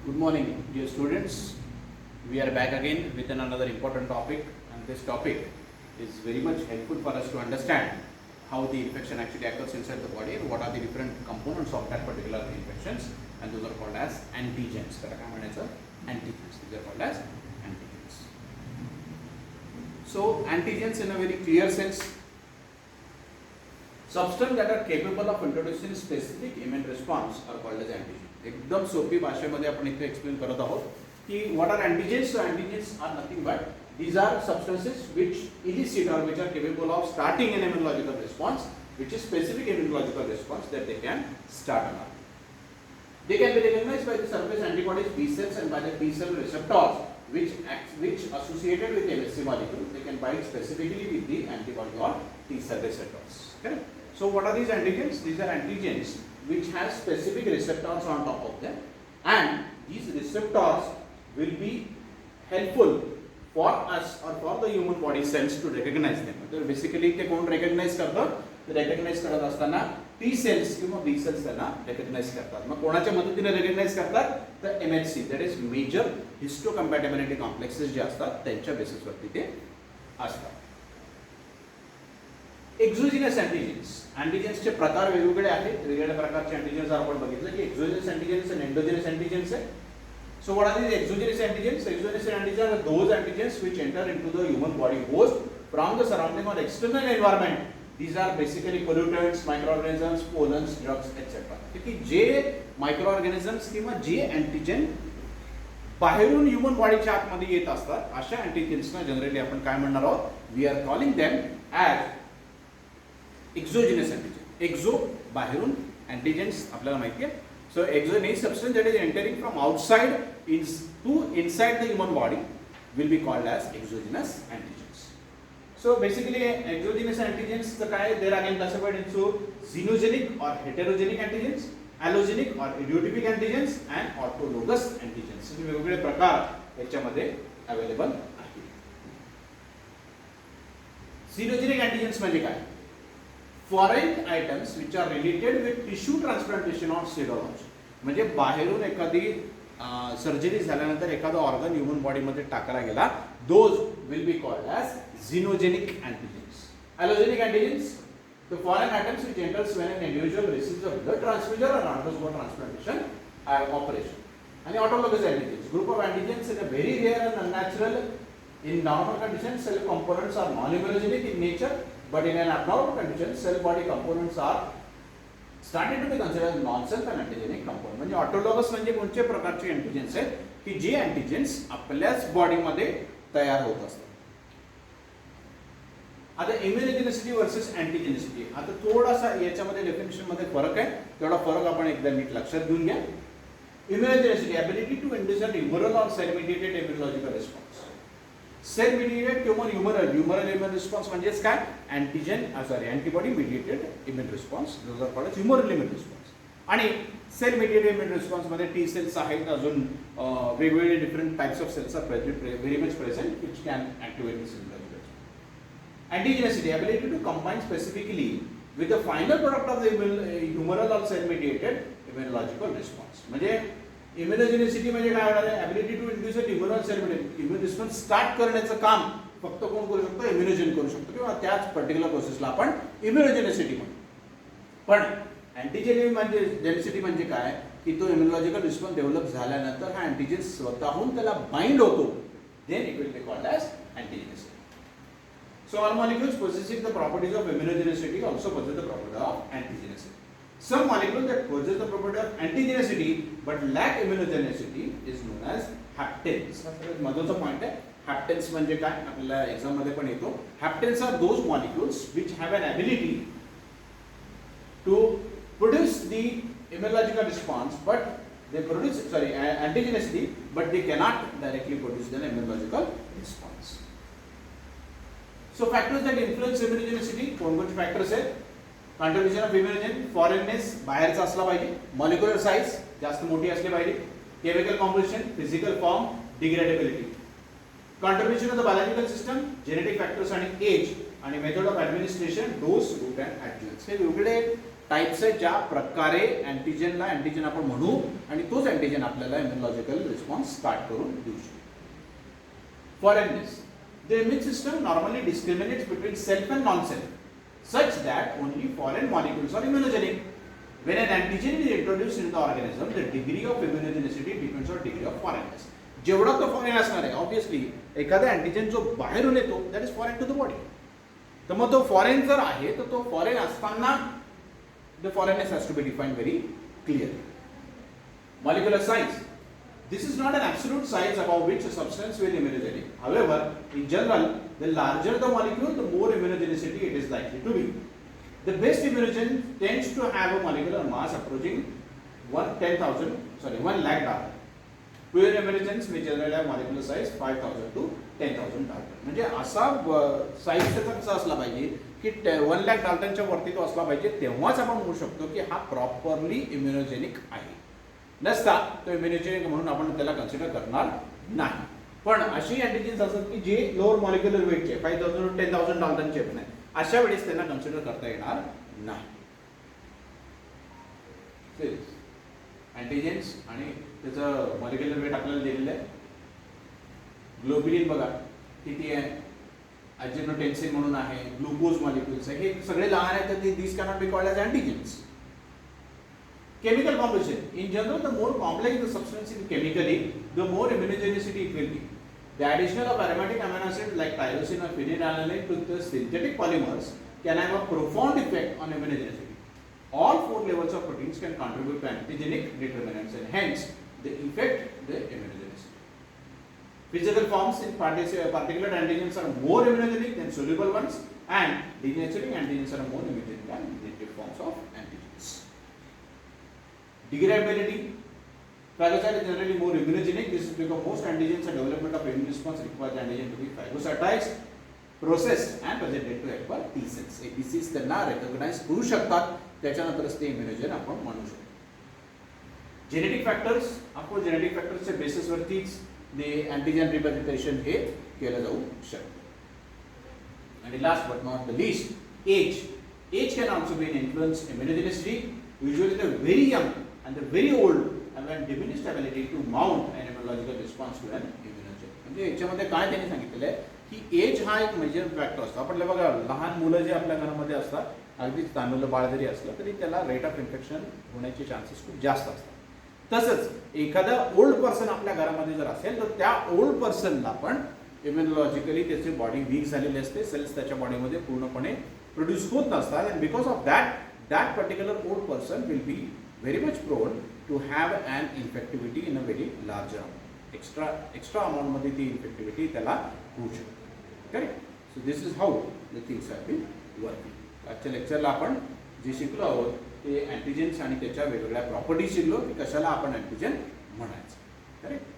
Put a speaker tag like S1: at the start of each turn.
S1: Good morning, dear students. We are back again with another important topic, and this topic is very much helpful for us to understand how the infection actually occurs inside the body and what are the different components of that particular infections, and those are called as antigens. Antigens. These are called as antigens. So, antigens in a very clear sense, substances that are capable of introducing specific immune response are called as antigen. एकदम सोपी भाषेमध्ये आपण इथे explain करत आहोत की what are antigens. So antigens are nothing but these are substances which elicit or which are capable of starting an immunological response, which is specific immunological response that they can start on. They can be recognized by the surface antibodies B cells and by the T cell receptors which associated with MHC molecule. They can bind specifically with the antibody or T cell receptors. Correct? So what are these antigens? These are antigens which has specific receptors on top of them, and these receptors will be helpful for us or for the human body cells to recognize them. So basically ते कोण recognize करतं? recognize करत असताना T cells किंवा B cells त्यांना recognize करतात. मग कोणाच्या मदतीने recognize करतात? तर MHC, that is major histocompatibility complexes जे असतात त्यांच्या बेसिस वरती ते असतात. एक्झोजिनस अँटीजेन्स. अँटीजेन्सचे प्रकार वेगवेगळे आहेत. वेगवेगळ्या प्रकारचे अँटीजेन्स आपण बघितलं की एक्झोजिनस अँटीजेन्स आणि एंडोजिनस अँटीजेन्स आहे. So what are these exogenous antigens? Exogenous antigens are those antigens which enter into the human body host from the surrounding or external environment. These are basically pollutants, microorganisms, pollens, drugs, etc. की जे मायक्रोऑर्गॅनिझम्स किंवा जे antigen बाहेरून human बॉडीच्या आतमध्ये येत असतात अशा अँटीजेन्सना जनरली आपण काय म्हणणार आहोत? We are calling them as exogenous antigen. Exo बाहेरून, अँटीजेन्स आपल्याला माहिती आहे. So exogenous substance that is entering from outside inside the human body will be called as exogenous antigens. So basically exogenous antigens the काय there again classified into xenogenic or heterogenic antigens, allogenic or idiotypic antigens and autologous antigens. हे वेगवेगळे प्रकार याच्यामध्ये available आहेत. xenogenic antigens म्हणजे काय? Foreign items which are related with tissue transplantation or serology. म्हणजे बाहेरून एखादी सर्जरी झाल्यानंतर एखादा ऑर्गन ह्युमन बॉडीमध्ये टाकला गेला, those will be called as xenogenic antigens. Allogenic antigens, the foreign items which enters when an individual receives a blood transfusion or undergoes transplantation operation. And autologous antigens, group of antigens in a very rare and unnatural. In normal conditions, cell components are non-immunogenic in nature. But in an abnormal condition, cell body components are started to be considered non-self and antigenic component. म्हणजे autologous म्हणजे कोणत्या प्रकारचे अँटीजेन्स आहेत की जे अँटीजेन्स आपल्याच बॉडीमध्ये तयार होत असतात. आता इम्युनोजेनिसिटी वर्सेस अँटीजेनिसिटी, आता थोडासा याच्यामध्ये डेफिनेशन मध्ये फरक आहे. तेवढा फरक आपण एकदा नीट लक्षात घेऊन घ्या. Immunogenicity, ability to induce an humoral or cell mediated immunological response. Cell mediated किंवा ह्युमरल इम्युन रिस्पॉन्स म्हणजेच काय? अँटीबॉडी मेडिएटेड इम्युन रिस्पॉन्स, जो कॉल्ड ह्युमरल इम्युन रिस्पॉन्स. आणि सेल मेडिएटेड इम्युन रिस्पॉन्स मध्ये टी सेल्स आहेत, अजून वेगवेगळे different types of cells are very much present which can activate this immunological. Antigenicity, ability to combine specifically with the final product of the humoral or cell mediated immunological response. म्हणजे immunogenicity म्हणजे काय होणार आहे? Ability to induce a humoral cell immune response start करण्याचं काम फक्त कोण करू शकतो? इम्युनोजेन करू शकतो किंवा त्याच पर्टिक्युलर प्रोसेसला आपण इम्युनोजेनिसिटी म्हणतो. पण अँटीजेनिक म्हणजे जेनिसिटी म्हणजे काय की तो इम्युनॉलॉजिकल रिस्पॉन्स डेव्हलप झाल्यानंतर हा अँटीजेन स्वतःहून त्याला बाइंड होतो, then it will be called as antigenicity. So all molecules possessing the properties of immunogenicity also possess the property of antigenicity. Some molecules that possess the property of antigenicity but lack immunogenicity is known as haptens. महत्त्वाचा point आहे. Haptens म्हणजे काय? आपल्याला exam मध्ये पण येतो. Haptens are those molecules which have an ability to produce the immunological response but they produce antigenicity but they cannot directly produce the immunological response. So factors that influence immunogenicity, कोणकोणते factors आहेत? Contribution of immunogen, foreignness बाहेरचा असला पाहिजे, molecular size जास्त मोठी असली पाहिजे, chemical composition, physical form, degradability. Contribution of the biological system, genetic factors आणि एज, आणि method of administration, dose, route and adjuvants. हे वेगळे टाईप्स आहेत ज्या प्रकारे अँटीजनला अँटीजन आपण म्हणू आणि तोच अँटीजन आपल्याला इम्युनॉलॉजिकल रिस्पॉन्स स्टार्ट करून देऊ शकतो. Foreignness. The immune system normally discriminates between self and non-self such that only foreign molecules are immunogenic. When an antigen is introduced into the organism, the degree of immunogenicity depends on degree of foreignness. जेवढा तो foreign असणार आहे obviously एखादा antigen जो बाहेरून येतो that is foreign to the body. तर मग तो फॉरेन जर आहे तर तो फॉरेन असताना the foreignness has to be defined very clear. Molecular size. This is not an absolute size above which a substance will immunogenic. However, in general, the larger the molecule, the more immunogenicity it is likely to be. The best immunogen tends to have a molecular mass approaching 1 lakh Dalton. Pure immunogens may generally have molecular size 5,000 to 10,000 Dalton. म्हणजे असा size त्याचा कसा असला पाहिजे की 1 लाख डाल्टनच्या वरती तो असला पाहिजे, तेव्हाच आपण म्हणू शकतो की हा प्रॉपरली इम्युनोजेनिक आहे. नसता तो इम्युनोजेनिक म्हणून आपण त्याला कन्सिडर करणार नाही. पण अशी अँटीजेन्स असतात की जे लोअर मॉलिक्युलर वेटचे 5,000 to 10,000 डाल्टनचे पण आहे, अशा वेळेस त्यांना कन्सिडर करता येणार नाही. अँटीजेन्स आणि त्याचं मॉलिक्युलर वेट आपल्याला दिलेलं आहे. ग्लोबिलिन बघा किती आहे, अजिनोटेन्सिन म्हणून आहे, ग्लुकोज मॉलिक्युल्स आहे, हे सगळे लहान आहेत तर this cannot be called as antigens. Chemical composition. In general, the more complex the substance is chemically, the more immunogenicity it will be. The addition of aromatic amino acids like tyrosine or phenylalanine to the synthetic polymers can have a profound effect on immunogenicity. All 4 levels of proteins can contribute to antigenic determinants and hence they affect the immunogenicity. Physical forms in particular antigens are more immunogenic than soluble ones, and denaturing antigens are more immunogenic than native forms of antigens. Degradability. Phagocyte is generally more immunogenic. This is because most antigens and development of immune response require the antigen to be phagocytized, processed and presented to helper T cells. T cells त्यांना recognize करू शकतात, त्याच्यानंतरच ते इम्युनोजन आपण म्हणू शकतो. Genetic factors, आपण genetic फॅक्टर्सच्या बेसिसवरतीच ते अँटीजन रिप्रेझेंटेशन हे केलं जाऊ शकतं. आणि last but not the least, age. Age can also be an influence immunogenicity. Usually the very young and the very old have a diminished ability to mount an immunological response to an immunogen. म्हणजे याच्यामध्ये काय त्यांनी सांगितलेलं आहे की age हा एक major factor असतो. आपल्याला बघा लहान मुलं जे आपल्या घरामध्ये असतात, अगदी तानुलं बाळ जरी असलं तरी त्याला रेट ऑफ इन्फेक्शन होण्याचे चान्सेस खूप जास्त असतात. तसंच एखादा ओल्ड पर्सन आपल्या घरामध्ये जर असेल तर त्या ओल्ड पर्सनला पण इम्युनॉलॉजिकली त्याची बॉडी वीक झालेली असते, सेल्स त्याच्या बॉडीमध्ये पूर्णपणे प्रोड्यूस होत नसतात. And because of that particular old person will be very much prone to have an infectivity in a very large amount. Extra amount मध्ये ती infectivity त्याला होऊ शकते. Correct. So this is how the things have been working. आजच्या लेक्चरला आपण जे शिकलो आहोत ते अँटीजेन्स आणि त्याच्या वेगवेगळ्या प्रॉपर्टीज शिकलो की कशाला आपण अँटीजन म्हणायचं. करेक्ट.